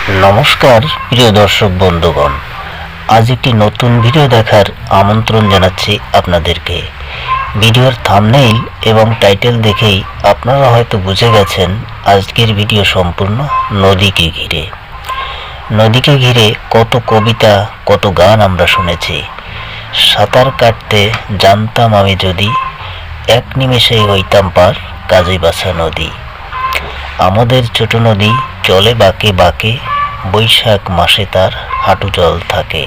নমস্কার প্রিয় দর্শক বন্ধুগণ, আজ একটি নতুন ভিডিও দেখার আমন্ত্রণ জানাচ্ছি আপনাদেরকে। ভিডিওর থাম্বনেইল এবং টাইটেল দেখেই আপনারা হয়তো বুঝে গেছেন আজকের ভিডিও সম্পূর্ণ নদীকে ঘিরে। নদীকে ঘিরে কত কবিতা, কত গান আমরা শুনেছি। সাঁতার কাটতে জানতাম আমি যদি, এক নিমেষেই হইতাম পার কাজী বাছা নদী। আমাদের ছোট নদী চলে বাঁকে বাঁকে, বৈশাখ মাসে তার হাঁটু জল থাকে।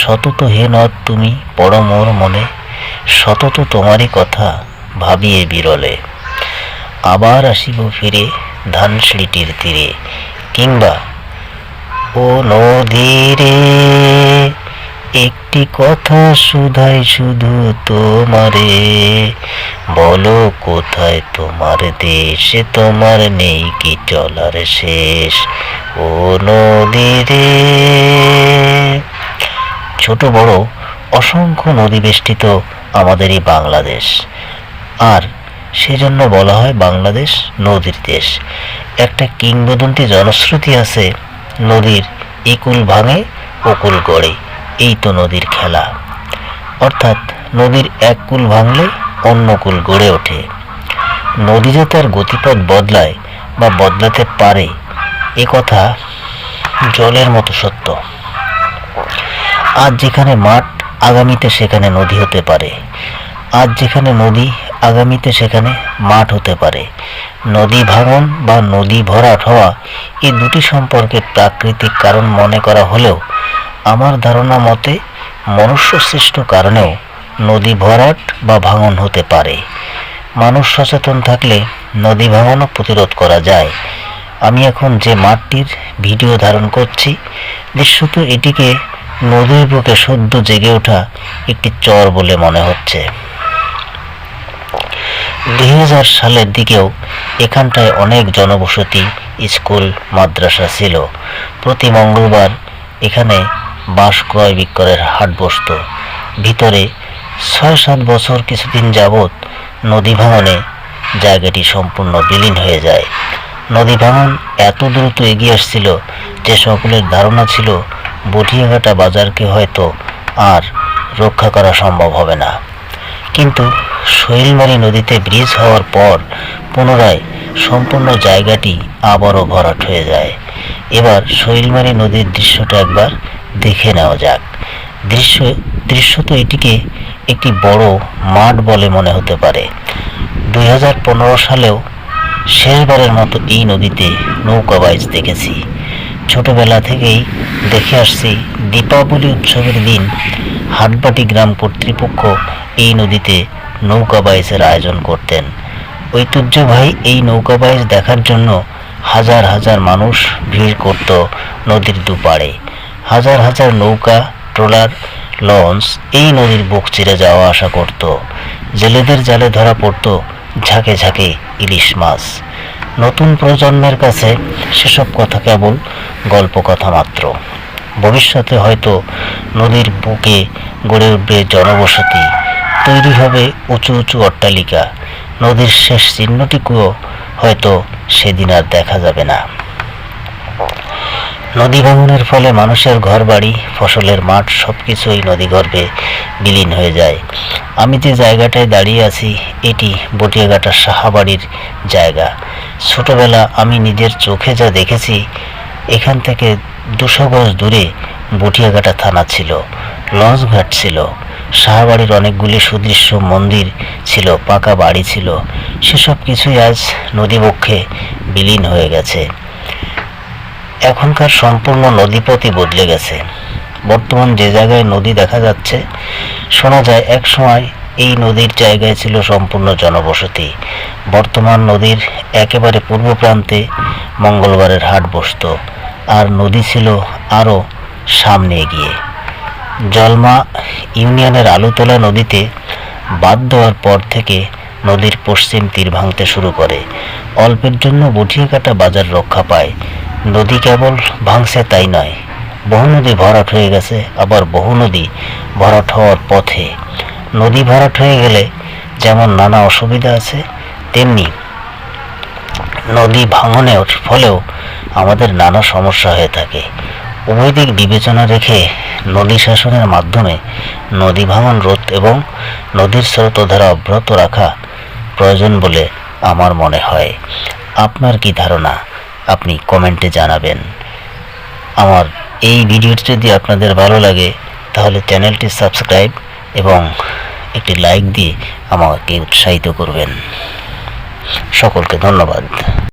সতত হে নদ তুমি পড়ো মোর মনে, সতত তোমারই কথা ভাবিয়ে বিরলে। আবার আসিব ফিরে ধানসিঁড়িটির তীরে, কিংবা ও নদী রে, একটি কথা শুধাই শুধু তোমারে, বলো কোথায় তোমার দেশে, তোমার নেই কি চলার শেষ ও নদী রে। ছোট বড় অসংখ্য নদী বেষ্টিত আমাদের এই বাংলাদেশ, আর সেজন্য বলা হয় বাংলাদেশ নদীর দেশ। একটা কিংবদন্তি জনশ্রুতি আছে, নদীর একুল ভাঙে ওকুল গড়ে, এই তো নদীর খেলা। অর্থাৎ নদীর এক কুল ভাঙলে অন্য কুল গড়ে ওঠে। নদী যে তার গতিপথ বদলায় বা বদলাতে পারে, এ কথা জলের মতো সত্য। আজ যেখানে মাঠ, আগামীতে সেখানে নদী হতে পারে। আজ যেখানে নদী, আগামীতে সেখানে মাঠ হতে পারে। নদী ভাঙন বা নদী ভরাট হওয়া, এই দুটি সম্পর্কে প্রাকৃতিক কারণ মনে করা হলেও আমার ধারণা মতে মনুষ্য সৃষ্ট কারণেও নদী ভরাট বা ভাঙন হতে পারে। মানুষ সচেতন থাকলে নদী ভাঙনও প্রতিরোধ করা যায়। আমি এখন যে মাঠটির ভিডিও ধারণ করছি, দৃশ্যত এটিকে নদীর বুকে সদ্য জেগে ওঠা একটি চর বলে মনে হচ্ছে। 2000 সালের দিকেও এখানটায় অনেক জনবসতি, স্কুল, মাদ্রাসা ছিল। প্রতি মঙ্গলবার এখানে বাঁশ ক্রয় বিক্রয়ের হাট বসত। ভিতরে 6-7 বছর কিছুদিন যাবৎ নদী ভাঙনে জায়গাটি সম্পূর্ণ বিলীন হয়ে যায়। নদী ভাঙন এত দ্রুত এগিয়ে আসছিল যে সকলের ধারণা ছিল বটিয়াঘাটা বাজারকে হয়তো আর রক্ষা করা সম্ভব হবে না। কিন্তু শৈলমারী নদীতে ব্রিজ হওয়ার পর পুনরায় সম্পূর্ণ জায়গাটি আবারও ভরাট হয়ে যায়। এবার শৈলমারী নদীর দৃশ্যটা একবার দেখে নেওয়া যাক। দৃশ্যত এটিকে একটি বড় মাঠ বলে মনে হতে পারে। 2015 সালেও শেষবারের মতো এই নদীতে নৌকা বাইচ দেখেছি। ছোটবেলা থেকেই দেখে আসছি, দীপাবলি উৎসবের দিন হাটবাটি গ্রাম কর্তৃপক্ষ এই নদীতে নৌকা বাইচের আয়োজন করতেন। ঐতিহ্যবাহী এই নৌকা বাইচ দেখার জন্য হাজার হাজার মানুষ ভিড় করত নদীর দুপাড়ে। হাজার হাজার নৌকা, ট্রলার, লঞ্চ এই নদীর বুক চিরে যাওয়া আসা করত। জেলেদের জালে ধরা পড়ত ঝাঁকে ঝাঁকে ইলিশ মাছ। নতুন প্রজন্মের কাছে সেসব কথা কেবল গল্প কথা মাত্র। ভবিষ্যতে হয়তো নদীর বুকে গড়ে উঠবে জনবসতি, তৈরি হবে উঁচু উঁচু অট্টালিকা। নদীর শেষ চিহ্নটিকেও হয়তো সেদিন আর দেখা যাবে না। নদী ভাঙনের ফলে মানুষের ঘরবাড়ি, ফসলের মাঠ সবকিছুই নদীগর্ভে বিলীন হয়ে যায়। আমি যে জায়গাটায় দাঁড়িয়ে আছি, এটি বটিয়াঘাটা সাহাবাড়ির জায়গা। ছোটবেলা আমি নিজের চোখে যা দেখেছি, এখান থেকে 200 গজ দূরে বটিয়াঘাটা থানা ছিল, লঞ্চ ঘাট ছিল, সাহাবাড়ির অনেকগুলি সুদৃশ্য মন্দির ছিল, পাকা বাড়ি ছিল। সেসব কিছুই আজ নদীবক্ষে বিলীন হয়ে গেছে। এখনকার সম্পূর্ণ নদীপথই বদলে গেছে। বর্তমান যে জায়গায় নদী দেখা যাচ্ছে, শোনা যায় এক সময় এই নদীর জায়গায় ছিল সম্পূর্ণ জনবসতি। বর্তমান নদীর একেবারে পূর্ব প্রান্তে মঙ্গলবারের হাট বসত, আর নদী ছিল আরও সামনে এগিয়ে। জলমা ইউনিয়নের আলুতলা নদীতে বাঁধ দেওয়ার পর থেকে নদীর পশ্চিম তীর ভাঙতে শুরু করে। অল্পের জন্য বটিয়াঘাটা বাজার রক্ষা পায়। নদী কেবল ভাঙছে তাই নয়, বহু নদী ভরাট হয়ে গেছে, আবার বহু নদী ভরাট হওয়ার পথে। নদী ভরাট হয়ে গেলে যেমন নানা অসুবিধা আছে, তেমনি নদী ভাঙনের ফলেও আমাদের নানা সমস্যা হয়ে থাকে। উভয় দিক বিবেচনা রেখে নদী শাসনের মাধ্যমে নদী ভাঙন রোধ এবং নদীর স্রোতধারা অব্যাহত রাখা প্রয়োজন বলে আমার মনে হয়। আপনার কি ধারণা আপনি কমেন্টে জানাবেন। আমার এই ভিডিওটি যদি আপনাদের ভালো লাগে তাহলে চ্যানেলটি সাবস্ক্রাইব এবং একটি লাইক দিয়ে আমাকে উৎসাহিত করবেন। সকলকে ধন্যবাদ।